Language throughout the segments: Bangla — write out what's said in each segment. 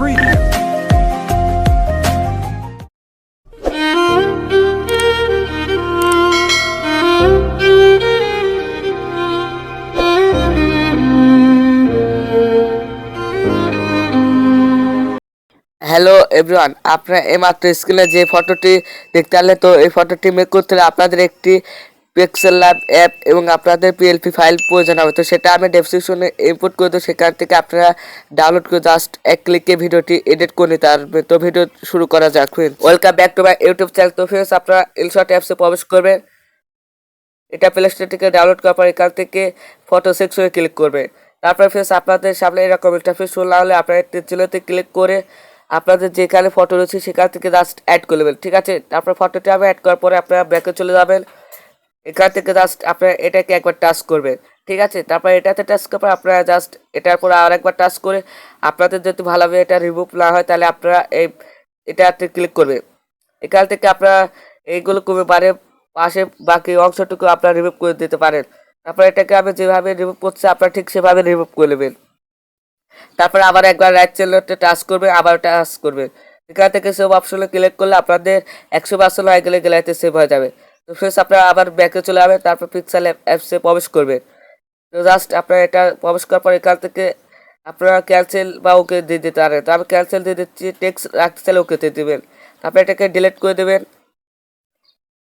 preview. হ্যালো এভরিওয়ান, আপনারা এইমাত্র স্ক্রিনে যে ফটোটি দেখতে পারলেন, তো এই ফটোটি মেক করতে হলে আপনাদের একটি পিক্সেলল্যাব অ্যাপ এবং আপনাদের পিএলপি ফাইল প্রয়োজন হবে। তো সেটা আমি ডেসক্রিপশনে ইনপুট করে দেবো, সেখান থেকে আপনারা ডাউনলোড করে জাস্ট এক ক্লিকে ভিডিওটি এডিট করে নিতে পারবেন। তো ভিডিও শুরু করা যাক। Welcome back to my YouTube channel. তো ফ্রেন্ডস, আপনারা ইনশট অ্যাপসে প্রবেশ করবেন। এটা প্লে স্টোর থেকে ডাউনলোড করার পর এখান থেকে ফটো সেকশনে ক্লিক করবে। তারপরে ফ্রেন্ডস, আপনাদের সামনে এরকম ইন্টারফেস শো না হলে আপনারা টিচুলোতে ক্লিক করে আপনাদের যেখানে ফটো রয়েছে সেখান থেকে জাস্ট অ্যাড করে নেবেন, ঠিক আছে। তারপর ফটোটি আমি অ্যাড করার পরে আপনারা ব্যাকে চলে যাবেন। এখান থেকে জাস্ট আপনারা এটাকে একবার টাচ করবেন, ঠিক আছে। তারপর এটাতে টাচ করার পর আপনারা জাস্ট এটার পর আর একবার টাচ করে আপনাদের যদি ভালোভাবে এটা রিমুভ না হয় তাহলে আপনারা এটাতে ক্লিক করবে। এখান থেকে আপনারা এইগুলো কমে পারে পাশে বাকি অংশটুকু আপনারা রিমুভ করে দিতে পারেন। তারপর এটাকে আমি যেভাবে রিমুভ করছি আপনারা ঠিক সেভাবে রিমুভ করে নেবেন। তারপর আবার একবার রাইট চ্যানেলটা টাচ করবে, আবার টাচ করবে। এখান থেকে সেভ অপশনে ক্লিক করলে আপনাদের 100% হয়ে গেলে গ্যালারিতে সেভ হয়ে যাবে। তো ফ্রেন্ডস, আপনারা আবার ব্যাকে চলে যাবেন, তারপর পিক্সেল অ্যাপসে প্রবেশ করবেন। তো জাস্ট আপনারা এটা প্রবেশ করার পর এখান থেকে আপনারা ক্যান্সেল বা ওকে দিয়ে দিতে পারেন। তো আমি ক্যান্সেল দিয়ে দিচ্ছি, টেক্সট রাখতে চাইলে ওকে দিয়ে দেবেন। তারপর এটাকে ডিলিট করে দেবেন।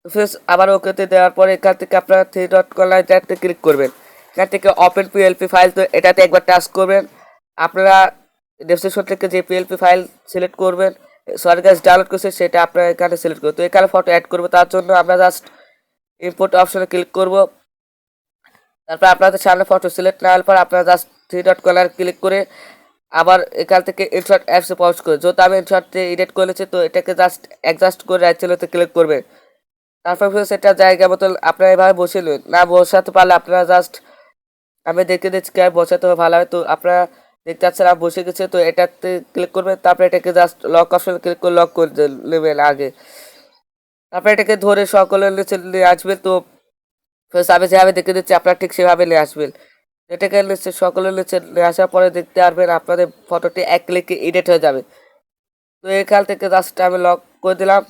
তো ফ্রেন্ডস, আবার ওকেতে দেওয়ার পরে এখান থেকে আপনারা 3 ডট কলারটাতে ক্লিক করবেন। এখান থেকে ওপেন পিএলপি ফাইল, তো এটাতে একবার টাচ করবেন। আপনারা ডেসক্রিপশন থেকে যে পিএলপি ফাইল সিলেক্ট করবেন, সরি গাইস, ডাউনলোড করছে সেটা আপনারা এখানে সিলেক্ট করবেন। তো এখানে ফটো অ্যাড করবো, তার জন্য আমরা জাস্ট ইম্পোর্ট অপশনে ক্লিক করব। তারপর আপনাদের সামনে ফটো সিলেক্ট না হওয়ার পর আপনারা জাস্ট 3 ডট কলার ক্লিক করে আবার এখান থেকে ইনশট অ্যাপসে প্রবেশ করে, যেহেতু আমি ইনশটে এডিট করেছি তো এটাকে জাস্ট অ্যাডজাস্ট করে রাইট চ্যানেলতে ক্লিক করবে। তারপর সেটা জায়গা মতো আপনারা এভাবে বসে নেবেন। না বসাতে পারলে আপনারা জাস্ট আমি দেখে দিচ্ছি কীভাবে বসাতে হবে ভালো হয়। তো আপনারা দেখতে পাচ্ছেন আমি বসে গেছে, তো এটাতে ক্লিক করবেন। তারপরে এটাকে জাস্ট লক অপশনে ক্লিক করে লক করে নেবেন আগে। তারপরে এটাকে ধরে সকলের নিচে নিয়ে আসবেন। তো আমি যেভাবে দেখে দিচ্ছি আপনারা ঠিক সেভাবে নিয়ে আসবেন। এটাকে নিচে সকলের নিচে নিয়ে আসার পরে দেখতে পারবেন আপনাদের ফটোটি এক ক্লিকে এডিট হয়ে যাবে। তো এখান থেকে জাস্ট আমি লক করে দিলাম।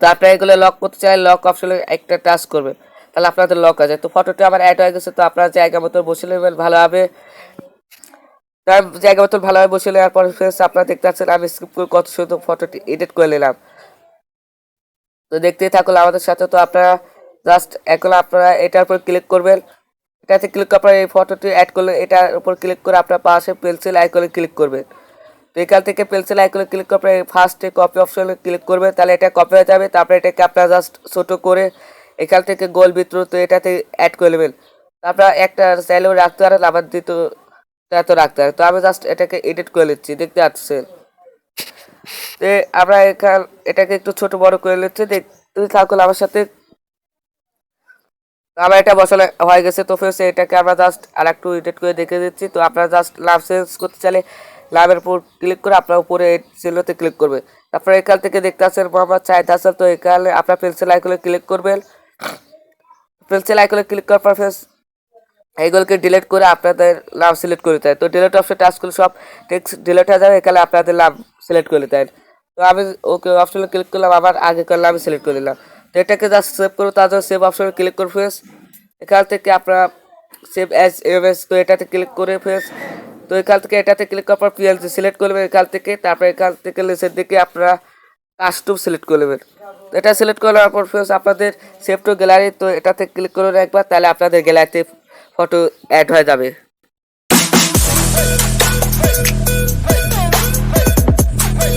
তারপরে এগুলো লক করতে চাই, লক অপশনে একটা টাচ করবে, তাহলে আপনাদের লক হয়ে যায়। তো ফটোটি আমার অ্যাড হয়ে গেছে। তো আপনারা জায়গা মতো বসে নেবেন ভালোভাবে। তার জায়গা মতো ভালোভাবে বসে নেওয়ার পরে ফ্রেন্ডস, আপনারা দেখতে পাচ্ছেন আমি স্কিপ করে কত সুন্দর ফটোটি এডিট করে নিলাম। তো দেখতেই থাকুন আমাদের সাথে। তো আপনারা জাস্ট এখন আপনারা এটার উপর ক্লিক করবেন। এটাতে ক্লিক করার পর এই ফটোটি অ্যাড করলে এটার উপর ক্লিক করে আপনার পাশে পেন্সিল আইকনে ক্লিক করবেন। তো এখান থেকে পেন্সিল আইকনে ক্লিক করার পরে ফার্স্টে কপি অপশনে ক্লিক করবে, তাহলে এটা কপি হয়ে যাবে। তারপরে এটাকে আপনারা জাস্ট ছোটো করে এখান থেকে গোল ভিতর তো এটাতে অ্যাড করে নেবেন। তারপর একটা চাইলেও রাখতে পারেন, আবার দ্বিতীয়টা তো রাখতে পারেন। তো আমি জাস্ট এটাকে এডিট করে নিচ্ছি, দেখতে পাচ্ছেন। তো আমরা এটাকে একটু ছোট বড় করে নিচ্ছি, দেখতে থাকুন আমার সাথে। আমার এটা বসানো হয়ে গেছে। তো ফ্রেন্ডস, এটাকে আমরা জাস্ট আর একটু এডিট করে দেখে দিচ্ছি। তো আপনারা জাস্ট লাভ চেঞ্জ করতে চাইলে লাভের উপর ক্লিক করে আপনার উপরে সেলোতে ক্লিক করবে। তারপরে এখান থেকে দেখতে পাচ্ছেন মোহাম্মদ সাইদ হাসান। তো এখানে আপনার পেন্সিল আইকনে ক্লিক করবেন। পেন্সিল আইকনে ক্লিক করার পর ফ্রেন্ডস এইগুলোকে ডিলিট করে আপনাদের নাম সিলেক্ট করে দিতে হয়। তো ডিলিট অপশন টাচ করলে সব টেক্সট ডিলিট হয়ে যাবে, এখানে আপনাদের নাম সিলেক্ট করে দিতে হয়। তো আমি ওকে অপশনে ক্লিক করলাম, আবার আগেকার নামে সিলেক্ট করে দিলাম। তো এটাকে জাস্ট সেভ করবো, তার জন্য সেভ অপশনে ক্লিক করে ফ্রেন্ডস এখান থেকে আপনারা সেভ অ্যাজ ইমেজ, তো এটাতে ক্লিক করে ফ্রেন্ডস। তো এখান থেকে এটাতে ক্লিক করার পর পিএলজি সিলেক্ট করবেন এখান থেকে। তারপরে এখান থেকে নিচের দিকে আপনারা কাস্টম সিলেক্ট করে নেবেন। এটা সিলেক্ট করার পর ফ্রেন্ডস আপনাদের সেভ টু গ্যালারি, তো এটাতে ক্লিক করুন একবার, তাহলে আপনাদের গ্যালারিতে ফটো অ্যাড হয়ে যাবে।